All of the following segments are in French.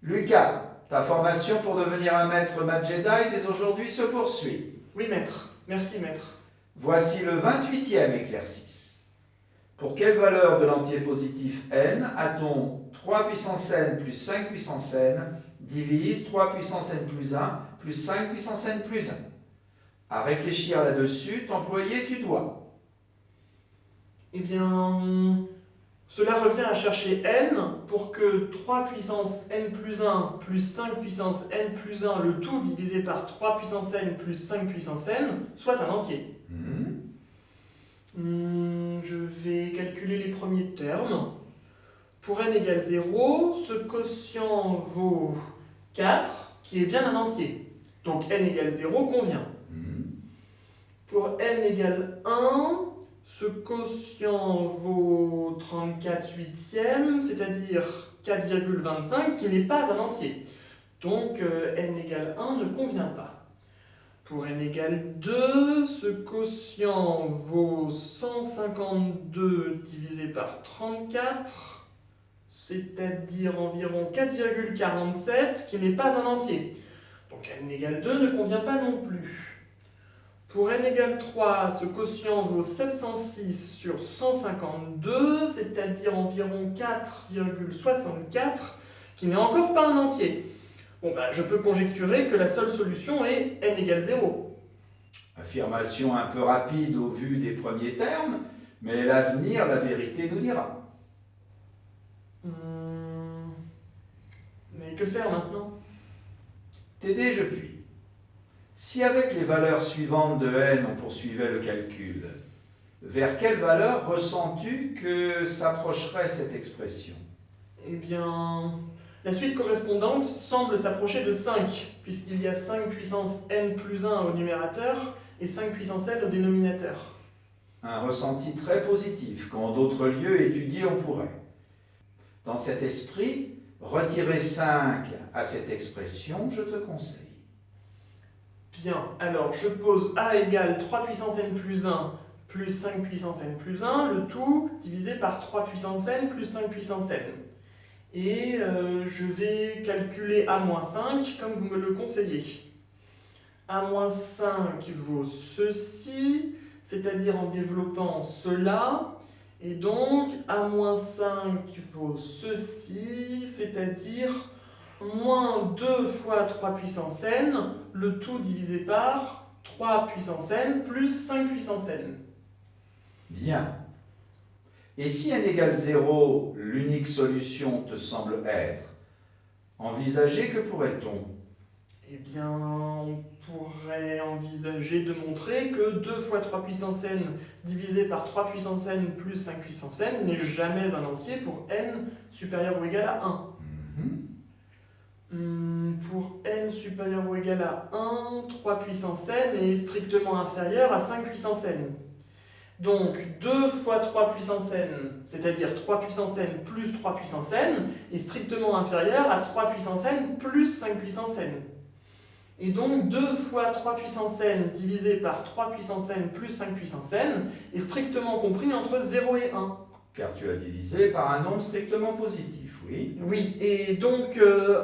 Lucas, ta formation pour devenir un maître Math Jedi dès aujourd'hui se poursuit. Oui, maître. Merci, maître. Voici le 28e exercice. Pour quelle valeur de l'entier positif n a-t-on 3 puissance n plus 5 puissance n divise 3 puissance n plus 1 plus 5 puissance n plus 1? À réfléchir là-dessus, t'employer tu dois. Eh bien, cela revient à chercher n pour que 3 puissance n plus 1 plus 5 puissance n plus 1, le tout divisé par 3 puissance n plus 5 puissance n, soit un entier. Je vais calculer les premiers termes. Pour n égale 0, ce quotient vaut 4, qui est bien un entier. Donc n égale 0 convient. Pour n égale 1, ce quotient vaut 34 huitièmes, c'est-à-dire 4,25, qui n'est pas un entier. Donc n égale 1 ne convient pas. Pour n égale 2, ce quotient vaut 152 divisé par 34, c'est-à-dire environ 4,47, qui n'est pas un entier. Donc n égale 2 ne convient pas non plus. Pour n égale 3, ce quotient vaut 706 sur 152, c'est-à-dire environ 4,64, qui n'est encore pas un entier. Bon, je peux conjecturer que la seule solution est n égale 0. Affirmation un peu rapide au vu des premiers termes, mais l'avenir, la vérité nous dira. Mais que faire maintenant? T'aider, je puis. Si avec les valeurs suivantes de n on poursuivait le calcul, vers quelle valeur ressens-tu que s'approcherait cette expression? Eh bien, la suite correspondante semble s'approcher de 5, puisqu'il y a 5 puissance n plus 1 au numérateur et 5 puissance n au dénominateur. Un ressenti très positif, qu'en d'autres lieux étudiés on pourrait. Dans cet esprit, retirer 5 à cette expression, je te conseille. Bien, alors je pose a égale 3 puissance n plus 1 plus 5 puissance n plus 1, le tout divisé par 3 puissance n plus 5 puissance n. Et je vais calculer a-5 comme vous me le conseillez. A-5 vaut ceci, c'est-à-dire en développant cela. Et donc a-5 vaut ceci, c'est-à-dire moins 2 fois 3 puissance n, le tout divisé par 3 puissance n plus 5 puissance n. Bien. Et si n égale 0, l'unique solution te semble être, envisager que pourrait-on? Eh bien, on pourrait envisager de montrer que 2 fois 3 puissance n divisé par 3 puissance n plus 5 puissance n n'est jamais un entier pour n supérieur ou égal à 1. Pour n supérieur ou égal à 1, 3 puissance n est strictement inférieur à 5 puissance n. Donc 2 fois 3 puissance n, c'est-à-dire 3 puissance n plus 3 puissance n, est strictement inférieur à 3 puissance n plus 5 puissance n. Et donc 2 fois 3 puissance n divisé par 3 puissance n plus 5 puissance n est strictement compris entre 0 et 1. Car tu as divisé par un nombre strictement positif, oui? Oui, et donc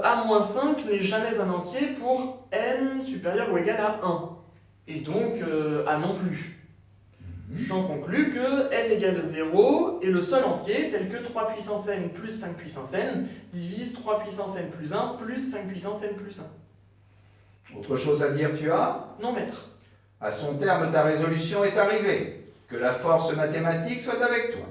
a-5 n'est jamais un entier pour n supérieur ou égal à 1. Et donc a non plus. J'en conclus que n égale 0 est le seul entier tel que 3 puissance n plus 5 puissance n divise 3 puissance n plus 1 plus 5 puissance n plus 1. Autre chose à dire tu as? Non, maître. À son terme, ta résolution est arrivée. Que la force mathématique soit avec toi.